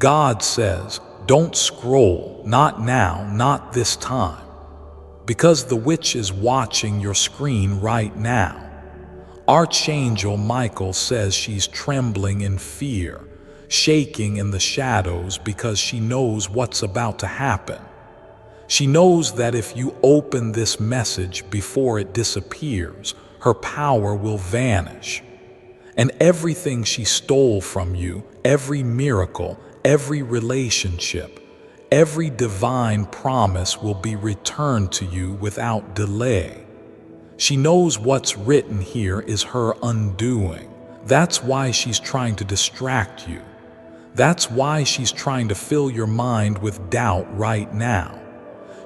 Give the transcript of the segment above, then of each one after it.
God says, don't scroll, not now, not this time, because the witch is watching your screen right now. Archangel Michael says she's trembling in fear, shaking in the shadows because she knows what's about to happen. She knows that if you open this message before it disappears, her power will vanish. And everything she stole from you, every miracle, every relationship, every divine promise will be returned to you without delay. She knows what's written here is her undoing. That's why she's trying to distract you. That's why she's trying to fill your mind with doubt right now.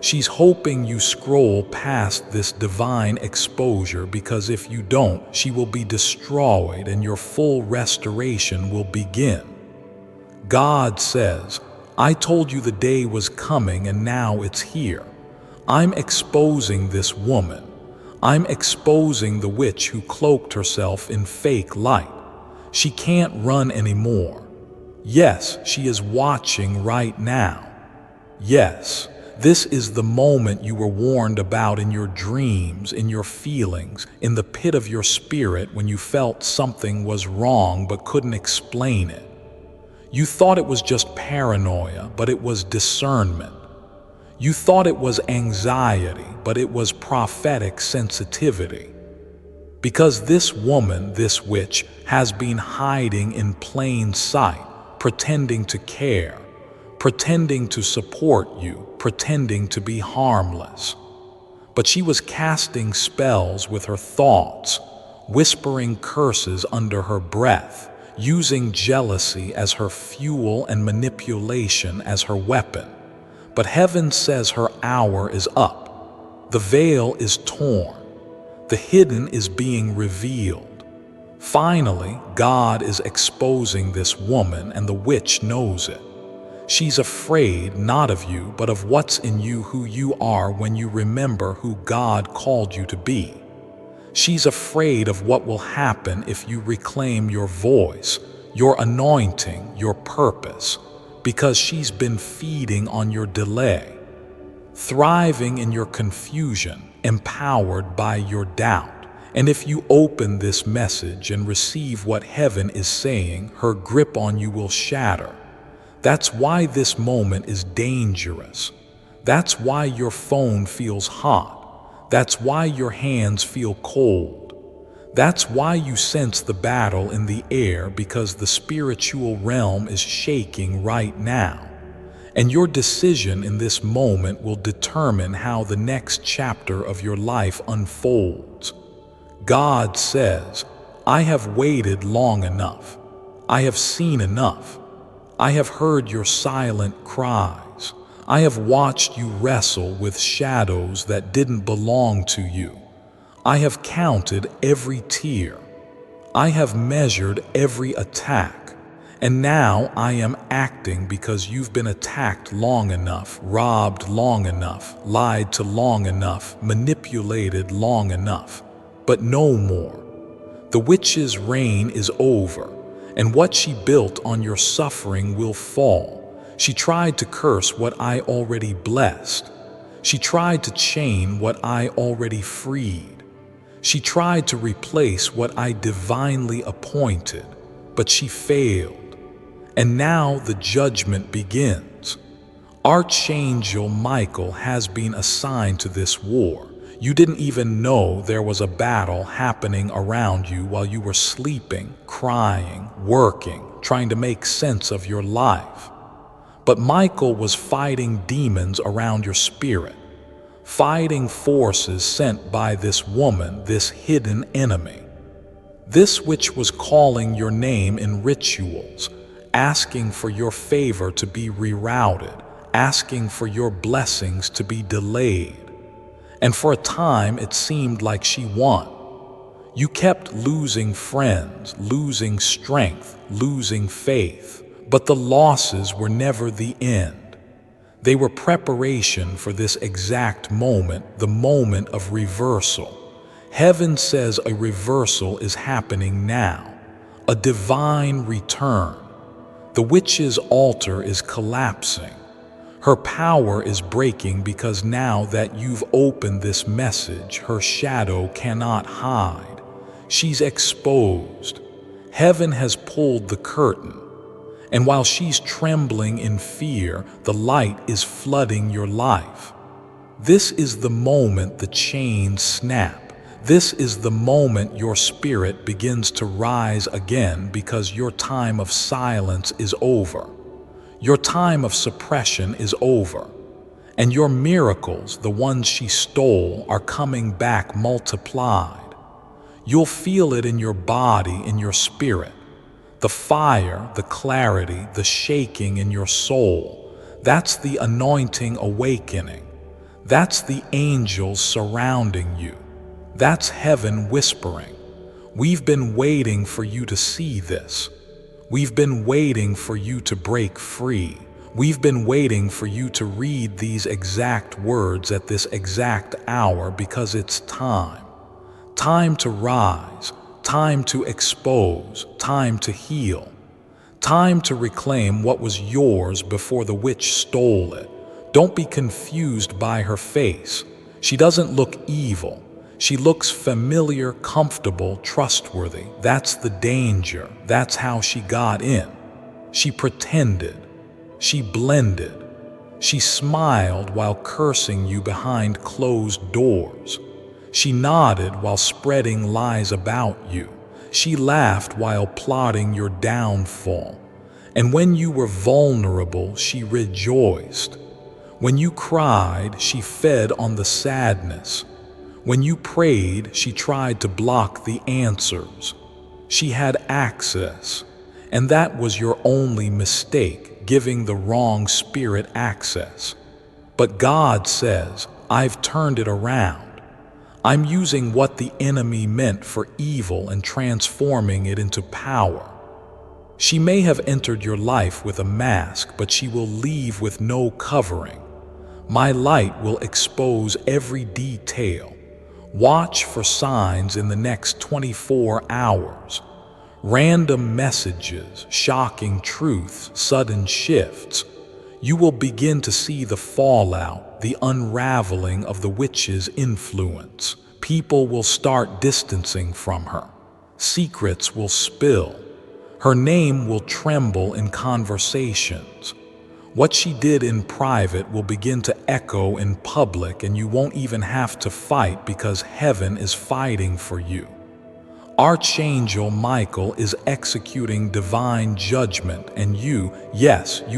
She's hoping you scroll past this divine exposure, because if you don't, she will be destroyed and your full restoration will begin. God says, I told you the day was coming and now it's here. I'm exposing this woman. I'm exposing the witch who cloaked herself in fake light. She can't run anymore. Yes, she is watching right now. Yes, this is the moment you were warned about in your dreams, in your feelings, in the pit of your spirit when you felt something was wrong but couldn't explain it. You thought it was just paranoia, but it was discernment. You thought it was anxiety, but it was prophetic sensitivity. Because this woman, this witch, has been hiding in plain sight, pretending to care, pretending to support you, pretending to be harmless. But she was casting spells with her thoughts, whispering curses under her breath, using jealousy as her fuel and manipulation as her weapon. But heaven says her hour is up. The veil is torn. The hidden is being revealed. Finally, God is exposing this woman, and the witch knows it. She's afraid not of you, but of what's in you, who you are when you remember who God called you to be. She's afraid of what will happen if you reclaim your voice, your anointing, your purpose, because she's been feeding on your delay, thriving in your confusion, empowered by your doubt. And if you open this message and receive what heaven is saying, her grip on you will shatter. That's why this moment is dangerous. That's why your phone feels hot. That's why your hands feel cold. That's why you sense the battle in the air, because the spiritual realm is shaking right now. And your decision in this moment will determine how the next chapter of your life unfolds. God says, I have waited long enough. I have seen enough. I have heard your silent cries. I have watched you wrestle with shadows that didn't belong to you. I have counted every tear. I have measured every attack. And now I am acting, because you've been attacked long enough, robbed long enough, lied to long enough, manipulated long enough. But no more. The witch's reign is over. And what she built on your suffering will fall. She tried to curse what I already blessed. She tried to chain what I already freed. She tried to replace what I divinely appointed, but she failed. And now the judgment begins. Archangel Michael has been assigned to this war. You didn't even know there was a battle happening around you while you were sleeping, crying, working, trying to make sense of your life. But Michael was fighting demons around your spirit, fighting forces sent by this woman, this hidden enemy. This witch was calling your name in rituals, asking for your favor to be rerouted, asking for your blessings to be delayed. And for a time, it seemed like she won. You kept losing friends, losing strength, losing faith. But the losses were never the end. They were preparation for this exact moment, the moment of reversal. Heaven says a reversal is happening now, a divine return. The witch's altar is collapsing. Her power is breaking because now that you've opened this message, her shadow cannot hide. She's exposed. Heaven has pulled the curtain. And while she's trembling in fear, the light is flooding your life. This is the moment the chains snap. This is the moment your spirit begins to rise again, because your time of silence is over. Your time of suppression is over. And your miracles, the ones she stole, are coming back multiplied. You'll feel it in your body, in your spirit. The fire, the clarity, the shaking in your soul. That's the anointing awakening. That's the angels surrounding you. That's heaven whispering, "We've been waiting for you to see this. We've been waiting for you to break free. We've been waiting for you to read these exact words at this exact hour, because it's time. Time to rise, time to expose, time to heal, time to reclaim what was yours before the witch stole it." Don't be confused by her face. She doesn't look evil. She looks familiar, comfortable, trustworthy. That's the danger. That's how she got in. She pretended. She blended. She smiled while cursing you behind closed doors. She nodded while spreading lies about you. She laughed while plotting your downfall. And when you were vulnerable, she rejoiced. When you cried, she fed on the sadness. When you prayed, she tried to block the answers. She had access, and that was your only mistake, giving the wrong spirit access. But God says, "I've turned it around. I'm using what the enemy meant for evil and transforming it into power." She may have entered your life with a mask, but she will leave with no covering. My light will expose every detail. Watch for signs in the next 24 hours. Random messages, shocking truths, sudden shifts. You will begin to see the fallout, the unraveling of the witch's influence. People will start distancing from her. Secrets will spill. Her name will tremble in conversations. What she did in private will begin to echo in public, and you won't even have to fight, because heaven is fighting for you. Archangel Michael is executing divine judgment, and you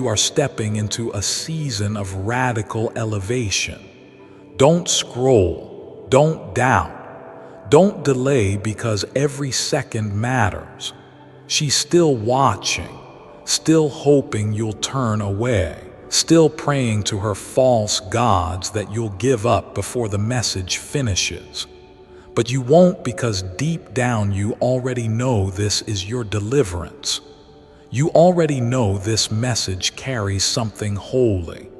are stepping into a season of radical elevation. Don't scroll, don't doubt, don't delay, because every second matters. She's still watching, still hoping you'll turn away, still praying to her false gods that you'll give up before the message finishes. But you won't, because deep down you already know this is your deliverance. You already know this message carries something holy.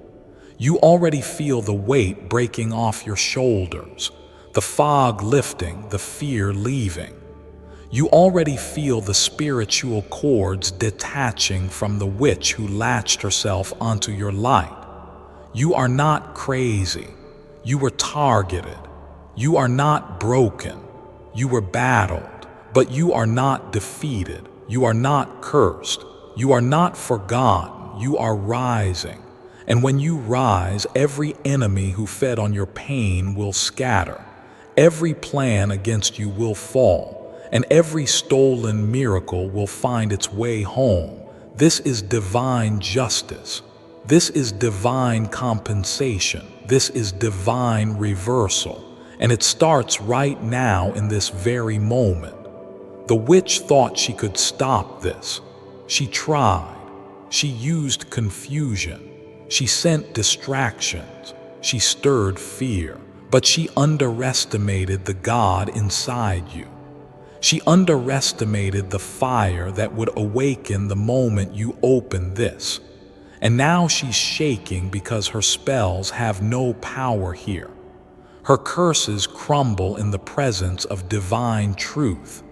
You already feel the weight breaking off your shoulders, the fog lifting, the fear leaving. You already feel the spiritual cords detaching from the witch who latched herself onto your light. You are not crazy. You were targeted. You are not broken. You were battled, but you are not defeated. You are not cursed. You are not forgotten. You are rising. And when you rise, every enemy who fed on your pain will scatter. Every plan against you will fall. And every stolen miracle will find its way home. This is divine justice. This is divine compensation. This is divine reversal. And it starts right now, in this very moment. The witch thought she could stop this. She tried. She used confusion. She sent distractions. She stirred fear. But she underestimated the God inside you. She underestimated the fire that would awaken the moment you open this. And now she's shaking because her spells have no power here. Her curses crumble in the presence of divine truth.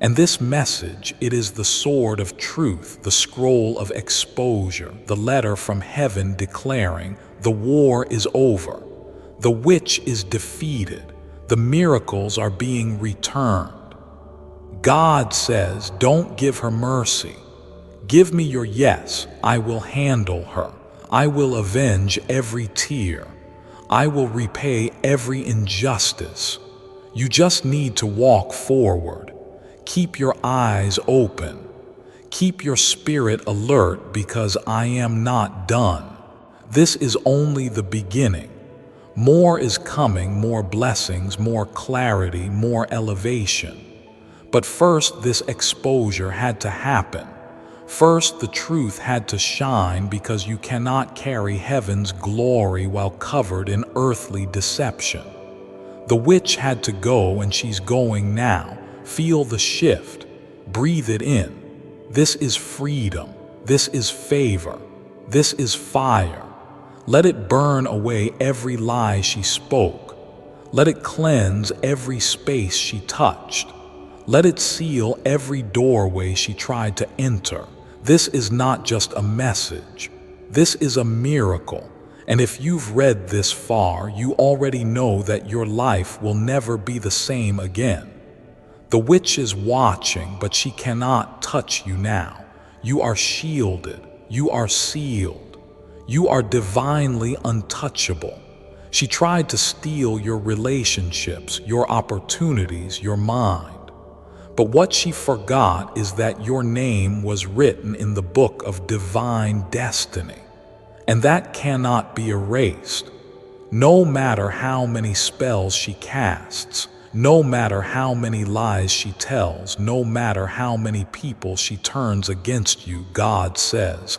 And this message, it is the sword of truth, the scroll of exposure, the letter from heaven declaring, the war is over, the witch is defeated, the miracles are being returned. God says, don't give her mercy. Give me your yes, I will handle her. I will avenge every tear. I will repay every injustice. You just need to walk forward. Keep your eyes open. Keep your spirit alert, because I am not done. This is only the beginning. More is coming, more blessings, more clarity, more elevation. But first, this exposure had to happen. First, the truth had to shine, because you cannot carry heaven's glory while covered in earthly deception. The witch had to go, and she's going now. Feel the shift. Breathe it in. This is freedom. This is favor. This is fire. Let it burn away every lie she spoke. Let it cleanse every space she touched. Let it seal every doorway she tried to enter. This is not just a message. This is a miracle. And if you've read this far, you already know that your life will never be the same again. The witch is watching, but she cannot touch you now. You are shielded. You are sealed. You are divinely untouchable. She tried to steal your relationships, your opportunities, your mind. But what she forgot is that your name was written in the book of divine destiny, and that cannot be erased. No matter how many spells she casts, no matter how many lies she tells, no matter how many people she turns against you, God says,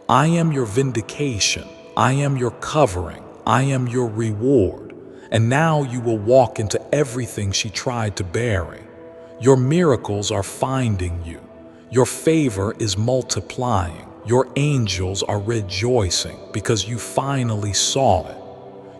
I am your vindication, I am your covering, I am your reward. And now you will walk into everything she tried to bury. Your miracles are finding you. Your favor is multiplying. Your angels are rejoicing because you finally saw it.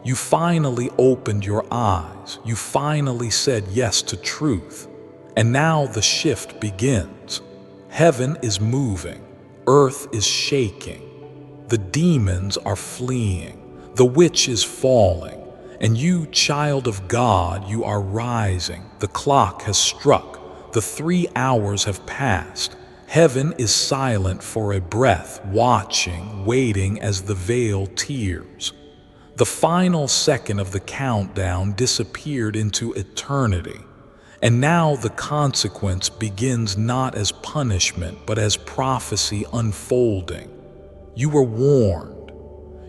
You finally opened your eyes. You finally said yes to truth. And now the shift begins. Heaven is moving. Earth is shaking. The demons are fleeing. The witch is falling. And you, child of God, you are rising. The clock has struck. The 3 hours have passed. Heaven is silent for a breath, watching, waiting as the veil tears. The final second of the countdown disappeared into eternity, and now the consequence begins not as punishment but as prophecy unfolding. You were warned.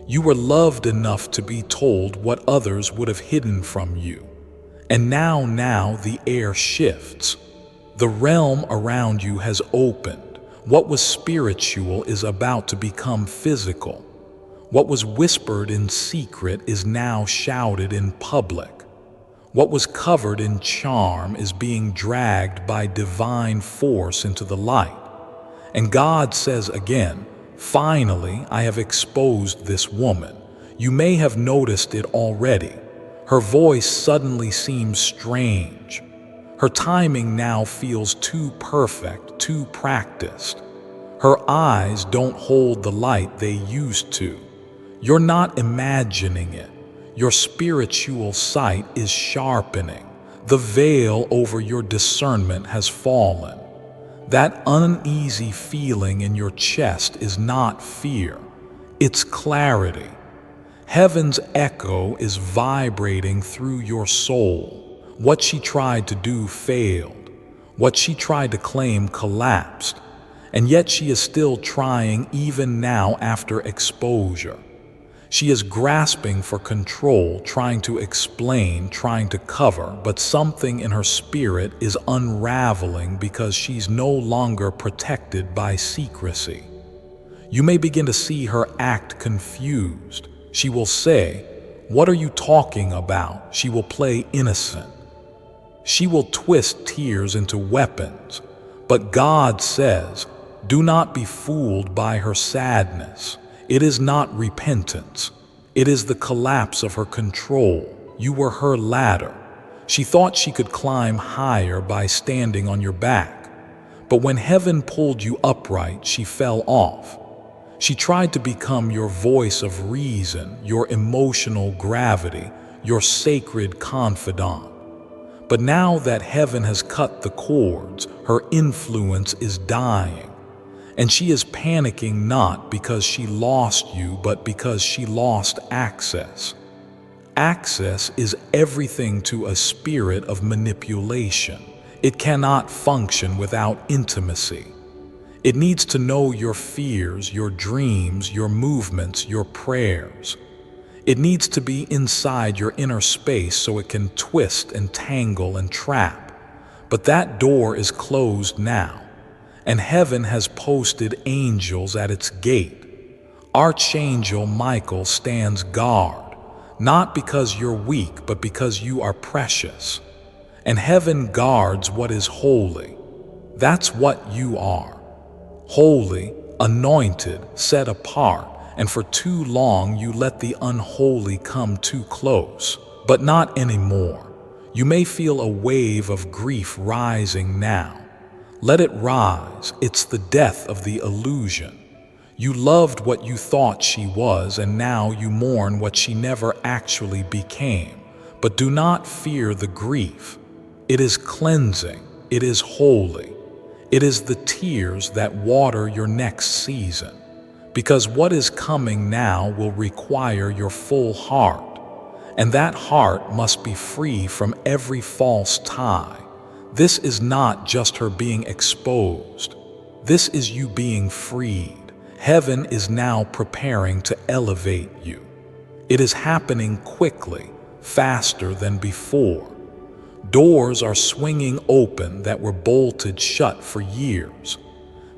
You were loved enough to be told what others would have hidden from you. And now the air shifts. The realm around you has opened. What was spiritual is about to become physical. What was whispered in secret is now shouted in public. What was covered in charm is being dragged by divine force into the light. And God says again, finally, I have exposed this woman. You may have noticed it already. Her voice suddenly seems strange. Her timing now feels too perfect, too practiced. Her eyes don't hold the light they used to. You're not imagining it. Your spiritual sight is sharpening. The veil over your discernment has fallen. That uneasy feeling in your chest is not fear. It's clarity. Heaven's echo is vibrating through your soul. What she tried to do failed. What she tried to claim collapsed. And yet she is still trying even now after exposure. She is grasping for control, trying to explain, trying to cover, but something in her spirit is unraveling because she's no longer protected by secrecy. You may begin to see her act confused. She will say, "What are you talking about?" She will play innocent. She will twist tears into weapons. But God says, do not be fooled by her sadness. It is not repentance. It is the collapse of her control. You were her ladder. She thought she could climb higher by standing on your back. But when heaven pulled you upright, she fell off. She tried to become your voice of reason, your emotional gravity, your sacred confidant. But now that heaven has cut the cords, her influence is dying. And she is panicking not because she lost you, but because she lost access. Access is everything to a spirit of manipulation. It cannot function without intimacy. It needs to know your fears, your dreams, your movements, your prayers. It needs to be inside your inner space so it can twist and tangle and trap. But that door is closed now, and heaven has posted angels at its gate. Archangel Michael stands guard, not because you're weak, but because you are precious. And heaven guards what is holy. That's what you are. Holy, anointed, set apart. And for too long you let the unholy come too close. But not anymore. You may feel a wave of grief rising now. Let it rise. It's the death of the illusion. You loved what you thought she was, and now you mourn what she never actually became. But do not fear the grief. It is cleansing. It is holy. It is the tears that water your next season. Because what is coming now will require your full heart, and that heart must be free from every false tie. This is not just her being exposed. This is you being freed. Heaven is now preparing to elevate you. It is happening quickly, faster than before. Doors are swinging open that were bolted shut for years.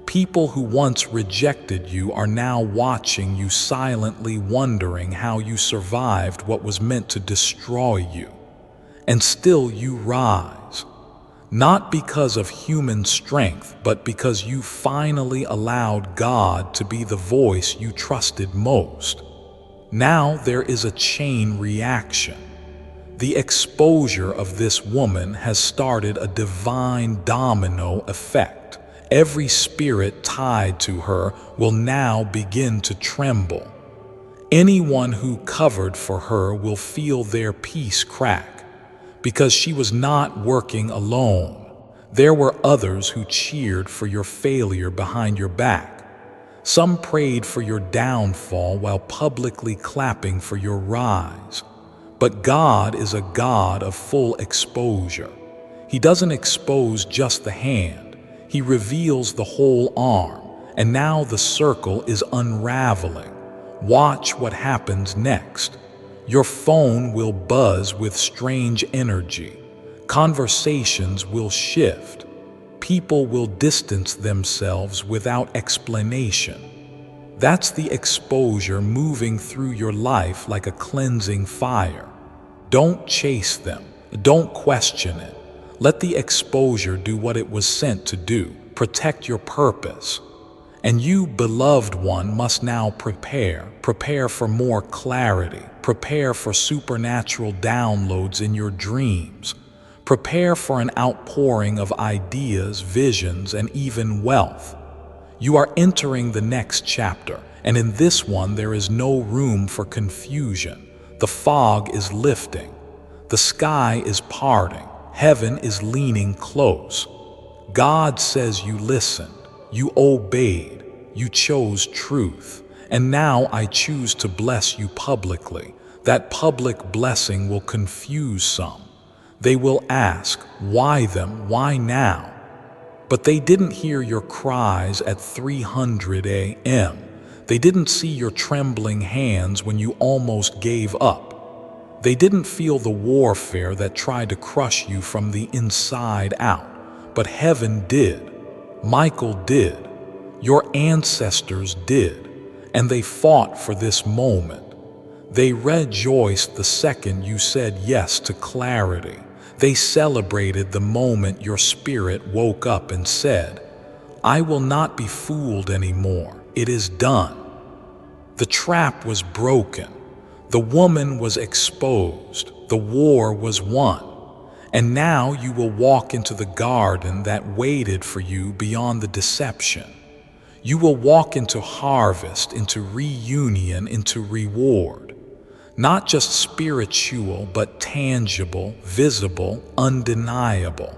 People who once rejected you are now watching you silently, wondering how you survived what was meant to destroy you. And still you rise, not because of human strength, but because you finally allowed God to be the voice you trusted most. Now there is a chain reaction. The exposure of this woman has started a divine domino effect. Every spirit tied to her will now begin to tremble. Anyone who covered for her will feel their peace crack, because she was not working alone. There were others who cheered for your failure behind your back. Some prayed for your downfall while publicly clapping for your rise. But God is a God of full exposure. He doesn't expose just the hand. He reveals the whole arm, and now the circle is unraveling. Watch what happens next. Your phone will buzz with strange energy. Conversations will shift. People will distance themselves without explanation. That's the exposure moving through your life like a cleansing fire. Don't chase them. Don't question it. Let the exposure do what it was sent to do. Protect your purpose. And you, beloved one, must now prepare. Prepare for more clarity. Prepare for supernatural downloads in your dreams. Prepare for an outpouring of ideas, visions, and even wealth. You are entering the next chapter, and in this one there is no room for confusion. The fog is lifting. The sky is parting. Heaven is leaning close. God says you listened, you obeyed, you chose truth, and now I choose to bless you publicly. That public blessing will confuse some. They will ask, why them, why now? But they didn't hear your cries at 300 a.m. They didn't see your trembling hands when you almost gave up. They didn't feel the warfare that tried to crush you from the inside out, but heaven did. Michael did. Your ancestors did, and they fought for this moment. They rejoiced the second you said yes to clarity. They celebrated the moment your spirit woke up and said, I will not be fooled anymore. It is done. The trap was broken. The woman was exposed. The war was won. And now you will walk into the garden that waited for you beyond the deception. You will walk into harvest, into reunion, into reward. Not just spiritual, but tangible, visible, undeniable.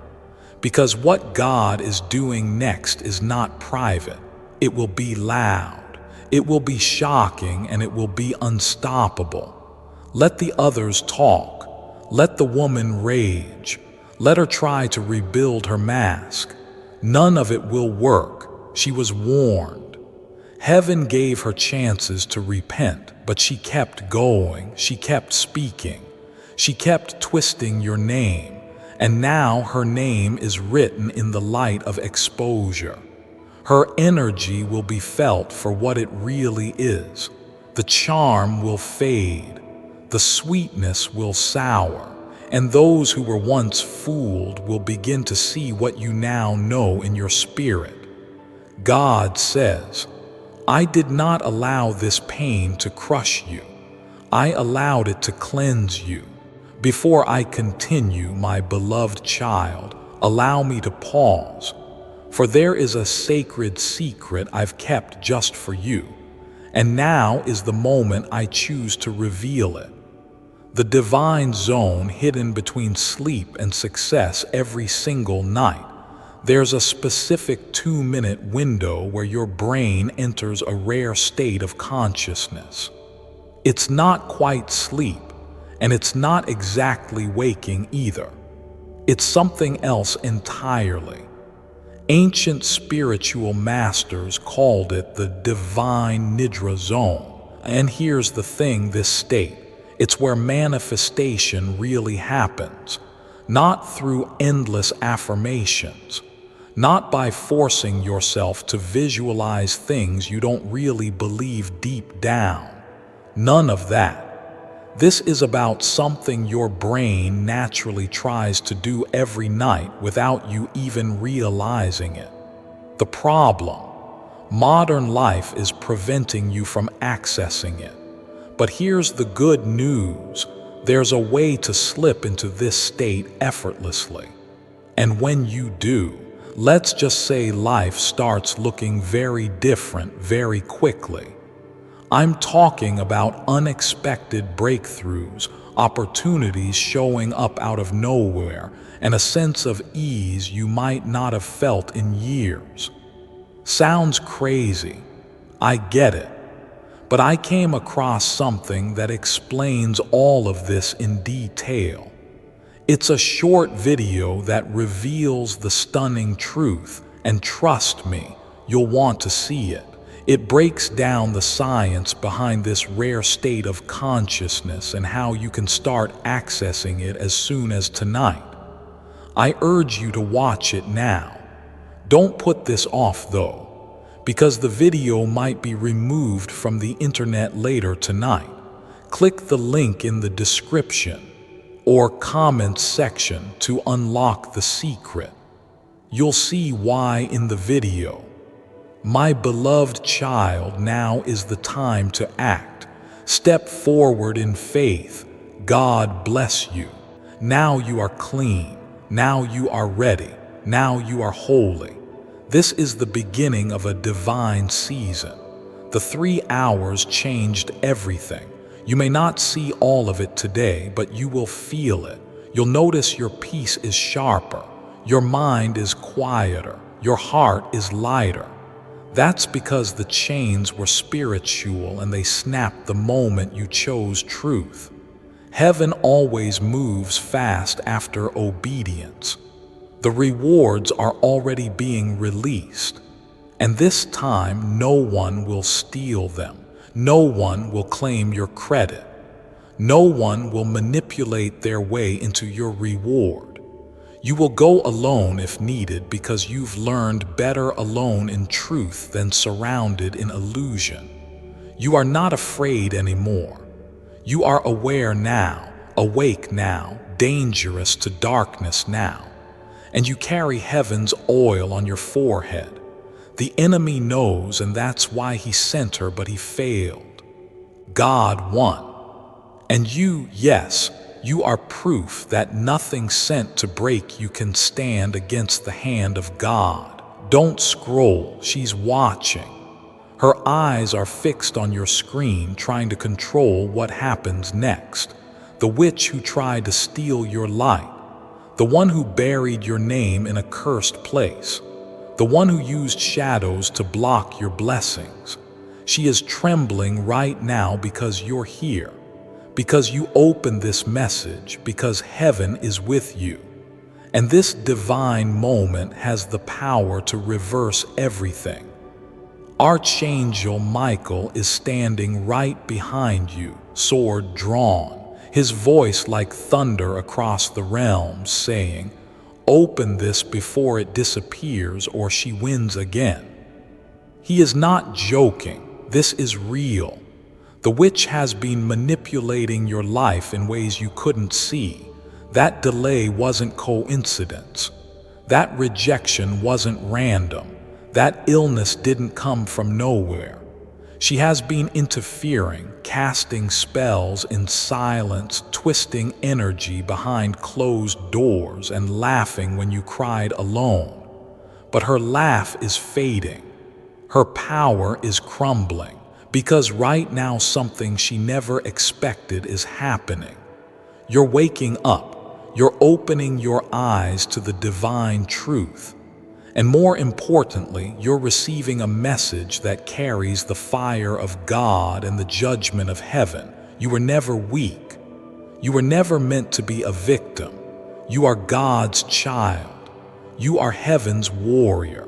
Because what God is doing next is not private. It will be loud. It will be shocking, and it will be unstoppable. Let the others talk. Let the woman rage. Let her try to rebuild her mask. None of it will work. She was warned. Heaven gave her chances to repent, but she kept going. She kept speaking. She kept twisting your name. And now her name is written in the light of exposure. Her energy will be felt for what it really is. The charm will fade. The sweetness will sour, and those who were once fooled will begin to see what you now know in your spirit. God says, I did not allow this pain to crush you. I allowed it to cleanse you. Before I continue, my beloved child, allow me to pause, for there is a sacred secret I've kept just for you, and now is the moment I choose to reveal it. The divine zone hidden between sleep and success every single night. There's a specific 2-minute window where your brain enters a rare state of consciousness. It's not quite sleep, and it's not exactly waking either. It's something else entirely. Ancient spiritual masters called it the divine nidra zone. And here's the thing, this state. It's where manifestation really happens, not through endless affirmations, not by forcing yourself to visualize things you don't really believe deep down. None of that. This is about something your brain naturally tries to do every night without you even realizing it. The problem: modern life is preventing you from accessing it. But here's the good news. There's a way to slip into this state effortlessly. And when you do, let's just say life starts looking very different very quickly. I'm talking about unexpected breakthroughs, opportunities showing up out of nowhere, and a sense of ease you might not have felt in years. Sounds crazy. I get it. But I came across something that explains all of this in detail. It's a short video that reveals the stunning truth, and trust me, you'll want to see it. It breaks down the science behind this rare state of consciousness and how you can start accessing it as soon as tonight. I urge you to watch it now. Don't put this off though, because the video might be removed from the internet later tonight. Click the link in the description or comments section to unlock the secret. You'll see why in the video. My beloved child, now is the time to act. Step forward in faith. God bless you. Now you are clean. Now you are ready. Now you are holy. This is the beginning of a divine season. The 3 hours changed everything. You may not see all of it today, but you will feel it. You'll notice your peace is sharper, your mind is quieter, your heart is lighter. That's because the chains were spiritual and they snapped the moment you chose truth. Heaven always moves fast after obedience. The rewards are already being released, and this time no one will steal them. No one will claim your credit. No one will manipulate their way into your reward. You will go alone if needed because you've learned better alone in truth than surrounded in illusion. You are not afraid anymore. You are aware now, awake now, dangerous to darkness now. And you carry heaven's oil on your forehead. The enemy knows, and that's why he sent her, but he failed. God won. And you, yes, you are proof that nothing sent to break you can stand against the hand of God. Don't scroll, she's watching. Her eyes are fixed on your screen, trying to control what happens next. The witch who tried to steal your light. The one who buried your name in a cursed place. The one who used shadows to block your blessings. She is trembling right now because you're here. Because you opened this message, because heaven is with you. And this divine moment has the power to reverse everything. Archangel Michael is standing right behind you, sword drawn, his voice like thunder across the realms, saying, "Open this before it disappears or she wins again." He is not joking. This is real. The witch has been manipulating your life in ways you couldn't see. That delay wasn't coincidence. That rejection wasn't random. That illness didn't come from nowhere. She has been interfering, casting spells in silence, twisting energy behind closed doors, and laughing when you cried alone. But her laugh is fading. Her power is crumbling, because right now something she never expected is happening. You're waking up. You're opening your eyes to the divine truth. And more importantly, you're receiving a message that carries the fire of God and the judgment of heaven. You were never weak. You were never meant to be a victim. You are God's child. You are heaven's warrior.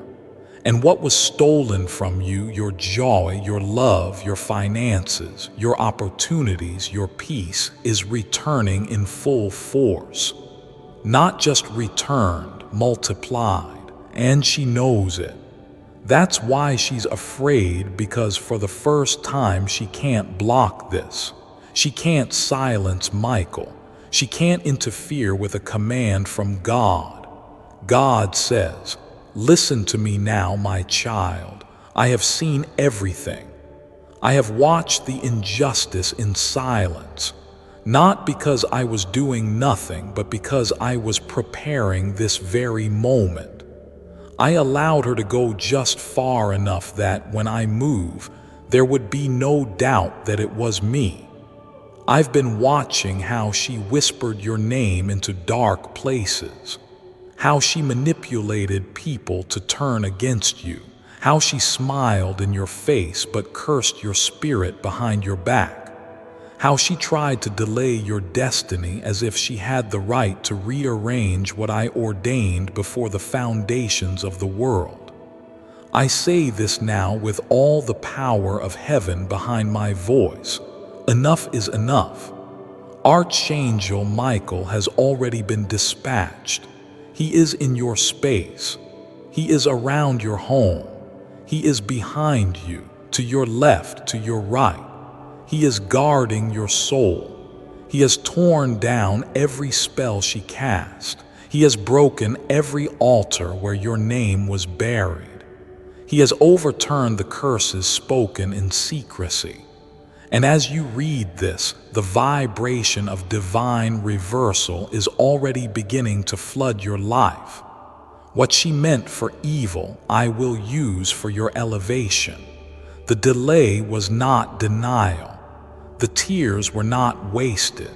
And what was stolen from you, your joy, your love, your finances, your opportunities, your peace, is returning in full force. Not just returned, multiplied. And she knows it. That's why she's afraid, because for the first time she can't block this. She can't silence Michael. She can't interfere with a command from God. God says, "Listen to me now, my child. I have seen everything. I have watched the injustice in silence, not because I was doing nothing, but because I was preparing this very moment. I allowed her to go just far enough that when I move, there would be no doubt that it was me. I've been watching how she whispered your name into dark places, how she manipulated people to turn against you, how she smiled in your face but cursed your spirit behind your back, how she tried to delay your destiny as if she had the right to rearrange what I ordained before the foundations of the world. I say this now with all the power of heaven behind my voice. Enough is enough. Archangel Michael has already been dispatched. He is in your space. He is around your home. He is behind you, to your left, to your right. He is guarding your soul. He has torn down every spell she cast. He has broken every altar where your name was buried. He has overturned the curses spoken in secrecy. And as you read this, the vibration of divine reversal is already beginning to flood your life. What she meant for evil, I will use for your elevation. The delay was not denial. The tears were not wasted.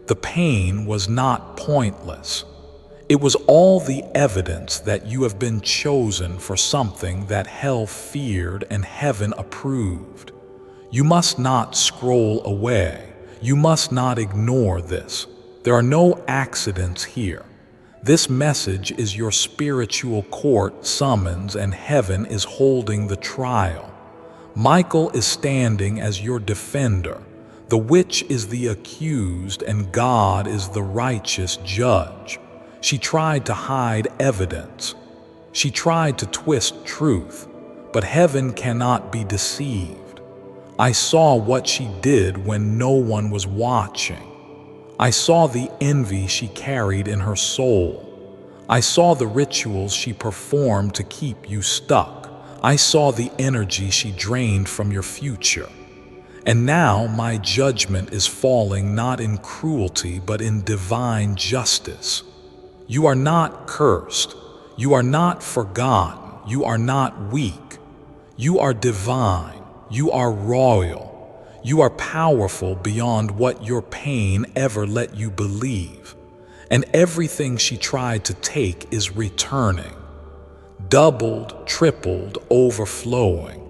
The pain was not pointless. It was all the evidence that you have been chosen for something that hell feared and heaven approved. You must not scroll away. You must not ignore this. There are no accidents here. This message is your spiritual court summons, and heaven is holding the trial. Michael is standing as your defender. The witch is the accused, and God is the righteous judge. She tried to hide evidence. She tried to twist truth, but heaven cannot be deceived. I saw what she did when no one was watching. I saw the envy she carried in her soul. I saw the rituals she performed to keep you stuck. I saw the energy she drained from your future. And now my judgment is falling not in cruelty but in divine justice. You are not cursed. You are not forgotten. You are not weak. You are divine. You are royal. You are powerful beyond what your pain ever let you believe. And everything she tried to take is returning. Doubled, tripled, overflowing.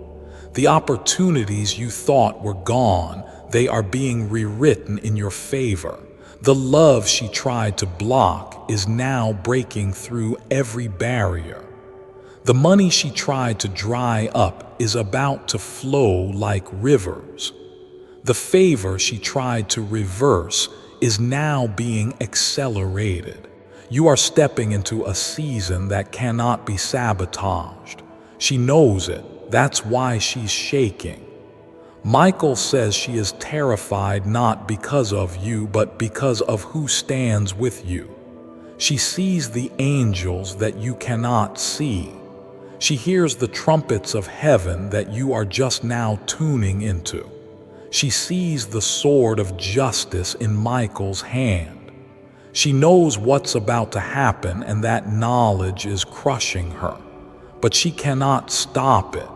The opportunities you thought were gone, they are being rewritten in your favor. The love she tried to block is now breaking through every barrier. The money she tried to dry up is about to flow like rivers. The favor she tried to reverse is now being accelerated. You are stepping into a season that cannot be sabotaged. She knows it. That's why she's shaking. Michael says she is terrified not because of you, but because of who stands with you. She sees the angels that you cannot see. She hears the trumpets of heaven that you are just now tuning into. She sees the sword of justice in Michael's hand. She knows what's about to happen, and that knowledge is crushing her. But she cannot stop it.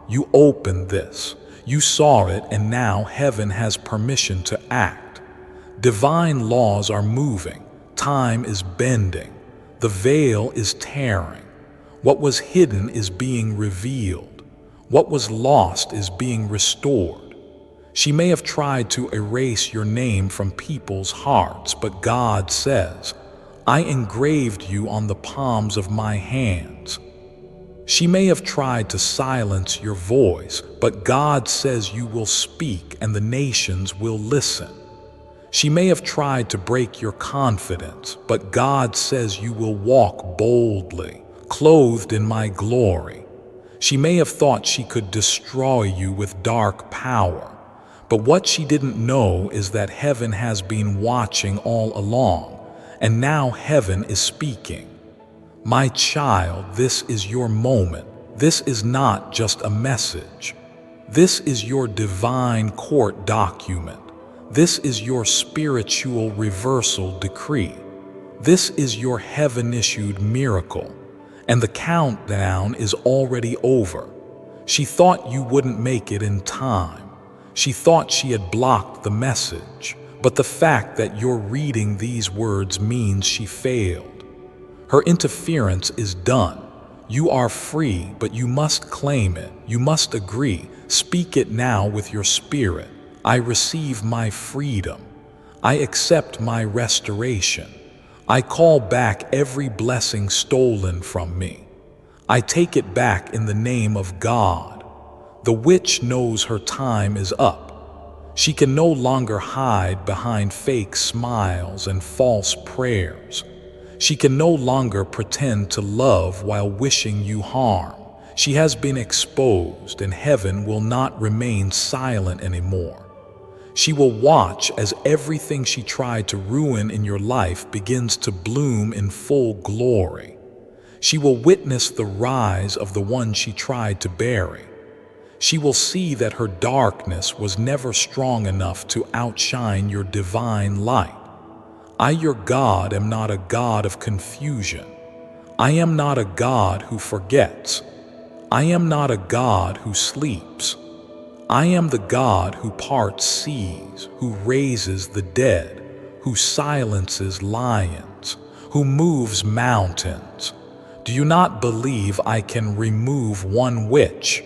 You opened this. You saw it, and now heaven has permission to act. Divine laws are moving. Time is bending. The veil is tearing. What was hidden is being revealed. What was lost is being restored. She may have tried to erase your name from people's hearts, but God says, I engraved you on the palms of my hands. She may have tried to silence your voice, but God says you will speak and the nations will listen. She may have tried to break your confidence, but God says you will walk boldly, clothed in my glory. She may have thought she could destroy you with dark power, but what she didn't know is that heaven has been watching all along, and now heaven is speaking. My child, this is your moment. This is not just a message. This is your divine court document. This is your spiritual reversal decree. This is your heaven-issued miracle. And the countdown is already over. She thought you wouldn't make it in time. She thought she had blocked the message. But the fact that you're reading these words means she failed. Her interference is done. You are free, but you must claim it. You must agree. Speak it now with your spirit. I receive my freedom. I accept my restoration. I call back every blessing stolen from me. I take it back in the name of God. The witch knows her time is up. She can no longer hide behind fake smiles and false prayers. She can no longer pretend to love while wishing you harm. She has been exposed, and heaven will not remain silent anymore. She will watch as everything she tried to ruin in your life begins to bloom in full glory. She will witness the rise of the one she tried to bury. She will see that her darkness was never strong enough to outshine your divine light. I, your God, am not a God of confusion. I am not a God who forgets. I am not a God who sleeps. I am the God who parts seas, who raises the dead, who silences lions, who moves mountains. Do you not believe I can remove one witch?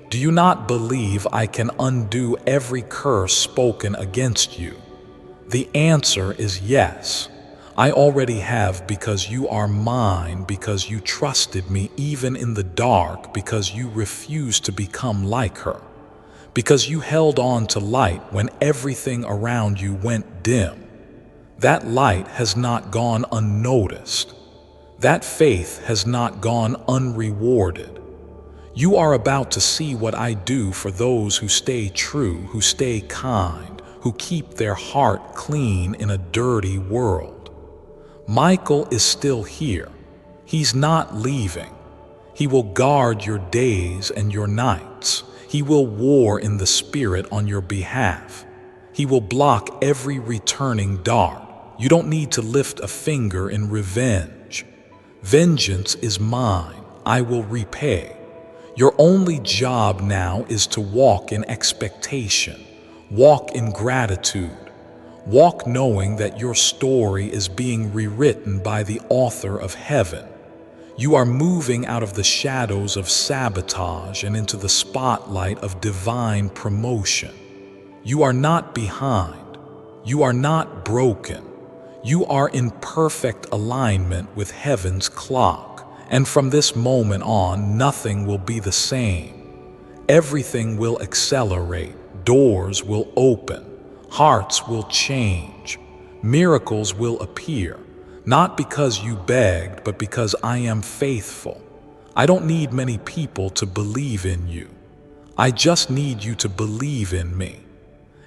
Do you not believe I can undo every curse spoken against you? The answer is yes. I already have, because you are mine, because you trusted me even in the dark, because you refused to become like her, because you held on to light when everything around you went dim. That light has not gone unnoticed. That faith has not gone unrewarded. You are about to see what I do for those who stay true, who stay kind, who keep their heart clean in a dirty world. Michael is still here. He's not leaving. He will guard your days and your nights. He will war in the spirit on your behalf. He will block every returning dart. You don't need to lift a finger in revenge. Vengeance is mine. I will repay. Your only job now is to walk in expectation, walk in gratitude, walk knowing that your story is being rewritten by the author of heaven. You are moving out of the shadows of sabotage and into the spotlight of divine promotion. You are not behind. You are not broken. You are in perfect alignment with heaven's clock. And from this moment on, nothing will be the same. Everything will accelerate. Doors will open. Hearts will change. Miracles will appear. Not because you begged, but because I am faithful. I don't need many people to believe in you. I just need you to believe in me.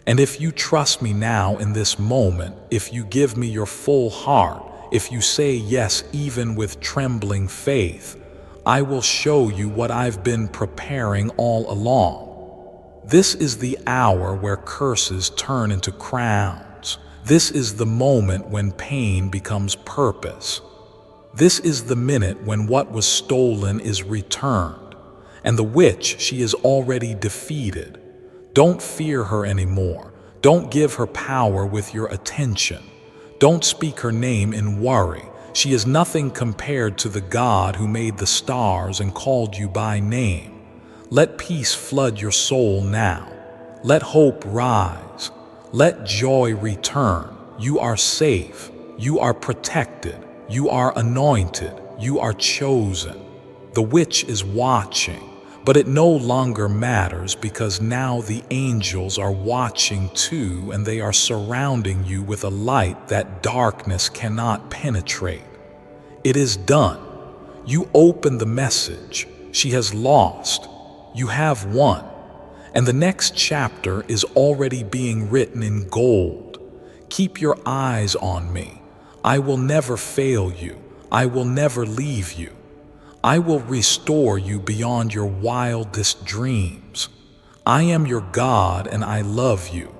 And if you trust me now in this moment, if you give me your full heart, if you say yes even with trembling faith, I will show you what I've been preparing all along. This is the hour where curses turn into crowns. This is the moment when pain becomes purpose. This is the minute when what was stolen is returned. And the witch, she is already defeated. Don't fear her anymore. Don't give her power with your attention. Don't speak her name in worry. She is nothing compared to the God who made the stars and called you by name. Let peace flood your soul now. Let hope rise. Let joy return. You are safe. You are protected. You are anointed. You are chosen. The witch is watching. But it no longer matters because now the angels are watching too, and they are surrounding you with a light that darkness cannot penetrate. It is done. You open the message. She has lost. You have won. And the next chapter is already being written in gold. Keep your eyes on me. I will never fail you. I will never leave you. I will restore you beyond your wildest dreams. I am your God and I love you.